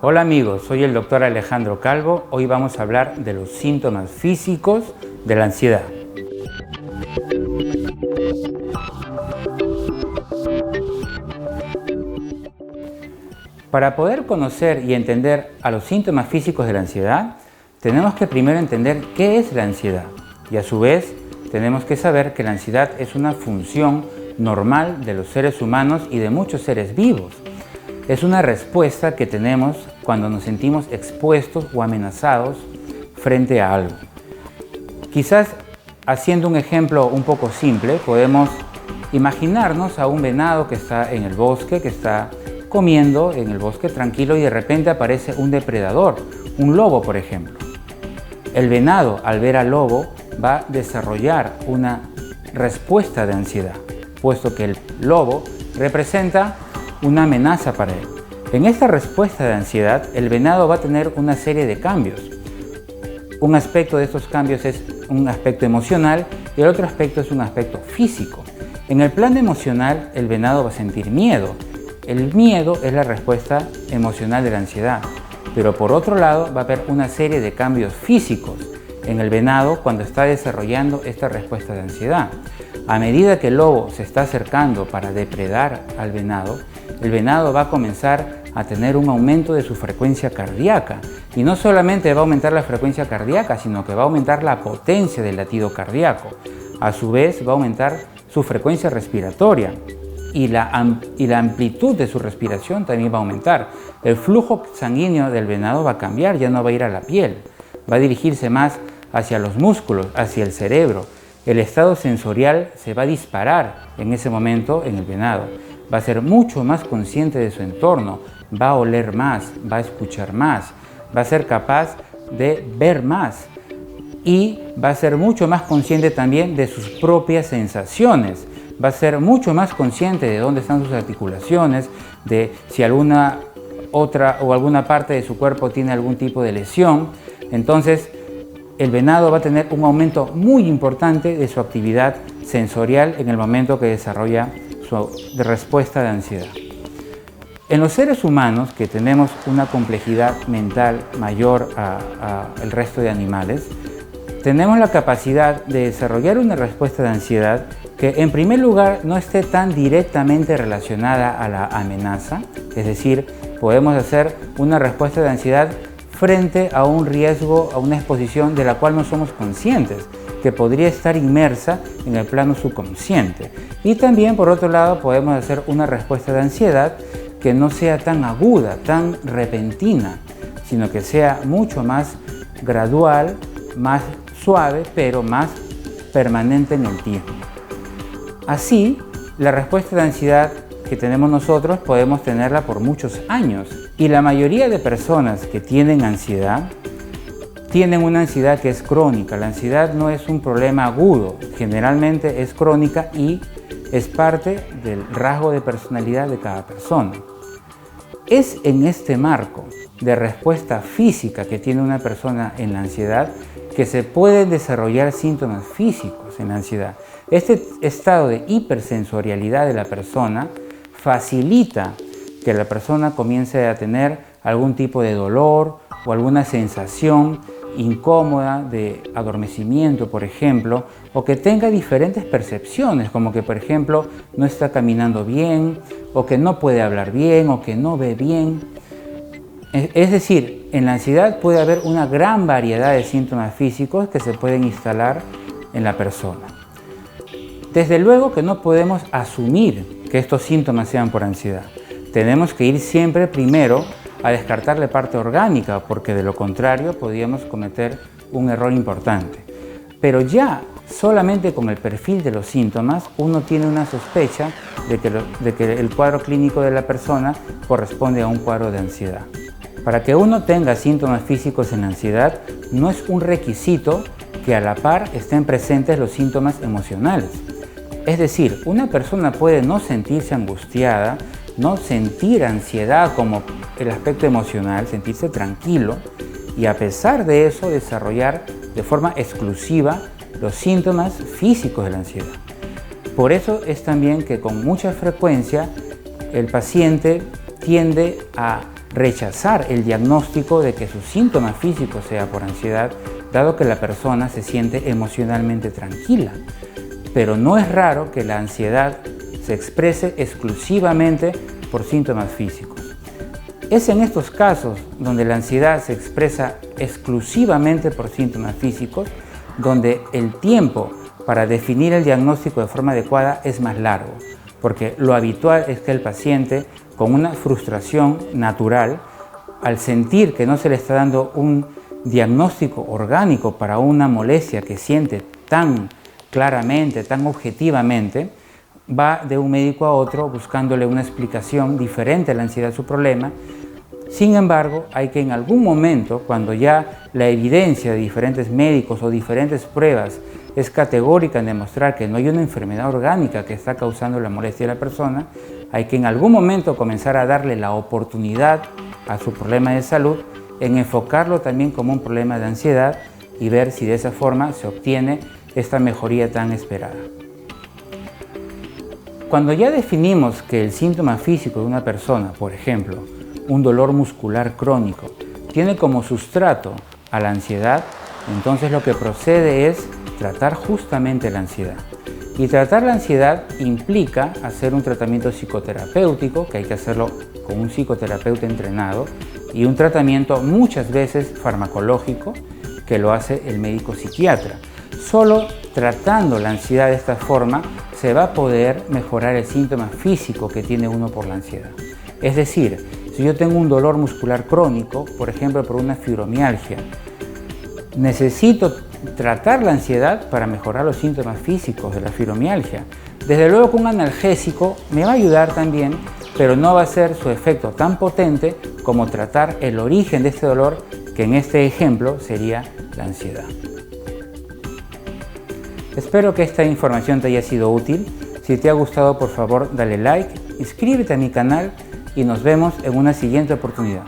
Hola amigos, soy el doctor Alejandro Calvo. Hoy vamos a hablar de los síntomas físicos de la ansiedad. Para poder conocer y entender a los síntomas físicos de la ansiedad, tenemos que primero entender qué es la ansiedad y a su vez tenemos que saber que la ansiedad es una función normal de los seres humanos y de muchos seres vivos. Es una respuesta que tenemos cuando nos sentimos expuestos o amenazados frente a algo. Quizás haciendo un ejemplo un poco simple, podemos imaginarnos a un venado que está en el bosque, que está comiendo en el bosque tranquilo y de repente aparece un depredador, un lobo por ejemplo. El venado al ver al lobo va a desarrollar una respuesta de ansiedad, puesto que el lobo representa una amenaza para él. En esta respuesta de ansiedad, el venado va a tener una serie de cambios. Un aspecto de estos cambios es un aspecto emocional y el otro aspecto es un aspecto físico. En el plano emocional, el venado va a sentir miedo. El miedo es la respuesta emocional de la ansiedad, pero por otro lado va a haber una serie de cambios físicos en el venado cuando está desarrollando esta respuesta de ansiedad. A medida que el lobo se está acercando para depredar al venado, el venado va a comenzar a tener un aumento de su frecuencia cardíaca. Y no solamente va a aumentar la frecuencia cardíaca, sino que va a aumentar la potencia del latido cardíaco. A su vez va a aumentar su frecuencia respiratoria y la amplitud de su respiración también va a aumentar. El flujo sanguíneo del venado va a cambiar, ya no va a ir a la piel, va a dirigirse más hacia los músculos, hacia el cerebro. El estado sensorial se va a disparar en ese momento en el venado. Va a ser mucho más consciente de su entorno, va a oler más, va a escuchar más, va a ser capaz de ver más y va a ser mucho más consciente también de sus propias sensaciones. Va a ser mucho más consciente de dónde están sus articulaciones, de si alguna otra o alguna parte de su cuerpo tiene algún tipo de lesión. Entonces, el venado va a tener un aumento muy importante de su actividad sensorial en el momento que desarrolla su respuesta de ansiedad. En los seres humanos, que tenemos una complejidad mental mayor al resto de animales, tenemos la capacidad de desarrollar una respuesta de ansiedad que en primer lugar no esté tan directamente relacionada a la amenaza, es decir, podemos hacer una respuesta de ansiedad frente a un riesgo, a una exposición de la cual no somos conscientes, que podría estar inmersa en el plano subconsciente. Y también, por otro lado, podemos hacer una respuesta de ansiedad que no sea tan aguda, tan repentina, sino que sea mucho más gradual, más suave, pero más permanente en el tiempo. Así, la respuesta de ansiedad que tenemos nosotros podemos tenerla por muchos años. Y la mayoría de personas que tienen ansiedad, tienen una ansiedad que es crónica. La ansiedad no es un problema agudo, generalmente es crónica y es parte del rasgo de personalidad de cada persona. Es en este marco de respuesta física que tiene una persona en la ansiedad que se pueden desarrollar síntomas físicos en la ansiedad. Este estado de hipersensorialidad de la persona facilita que la persona comience a tener algún tipo de dolor o alguna sensación incómoda de adormecimiento, por ejemplo, o que tenga diferentes percepciones, como que, por ejemplo, no está caminando bien, o que no puede hablar bien, o que no ve bien. Es decir, en la ansiedad puede haber una gran variedad de síntomas físicos que se pueden instalar en la persona. Desde luego que no podemos asumir que estos síntomas sean por ansiedad. Tenemos que ir siempre primero a descartar la parte orgánica, porque de lo contrario podríamos cometer un error importante. Pero ya solamente con el perfil de los síntomas uno tiene una sospecha de que el cuadro clínico de la persona corresponde a un cuadro de ansiedad. Para que uno tenga síntomas físicos en la ansiedad, no es un requisito que a la par estén presentes los síntomas emocionales. Es decir, una persona puede no sentirse angustiada, no sentir ansiedad como el aspecto emocional, sentirse tranquilo y a pesar de eso desarrollar de forma exclusiva los síntomas físicos de la ansiedad. Por eso es también que con mucha frecuencia el paciente tiende a rechazar el diagnóstico de que su síntoma físico sea por ansiedad, dado que la persona se siente emocionalmente tranquila. Pero no es raro que la ansiedad se exprese exclusivamente por síntomas físicos. Es en estos casos donde la ansiedad se expresa exclusivamente por síntomas físicos, donde el tiempo para definir el diagnóstico de forma adecuada es más largo, porque lo habitual es que el paciente, con una frustración natural, al sentir que no se le está dando un diagnóstico orgánico para una molestia que siente tan claramente, tan objetivamente, va de un médico a otro buscándole una explicación diferente a la ansiedad de su problema. Sin embargo, hay que en algún momento, cuando ya la evidencia de diferentes médicos o diferentes pruebas es categórica en demostrar que no hay una enfermedad orgánica que está causando la molestia de la persona, hay que en algún momento comenzar a darle la oportunidad a su problema de salud en enfocarlo también como un problema de ansiedad y ver si de esa forma se obtiene esta mejoría tan esperada. Cuando ya definimos que el síntoma físico de una persona, por ejemplo, un dolor muscular crónico, tiene como sustrato a la ansiedad, entonces lo que procede es tratar justamente la ansiedad. Y tratar la ansiedad implica hacer un tratamiento psicoterapéutico, que hay que hacerlo con un psicoterapeuta entrenado, y un tratamiento muchas veces farmacológico, que lo hace el médico psiquiatra. Solo tratando la ansiedad de esta forma se va a poder mejorar el síntoma físico que tiene uno por la ansiedad. Es decir, si yo tengo un dolor muscular crónico, por ejemplo por una fibromialgia, necesito tratar la ansiedad para mejorar los síntomas físicos de la fibromialgia. Desde luego que un analgésico me va a ayudar también, pero no va a ser su efecto tan potente como tratar el origen de este dolor, que en este ejemplo sería la ansiedad. Espero que esta información te haya sido útil. Si te ha gustado, por favor, dale like, inscríbete a mi canal y nos vemos en una siguiente oportunidad.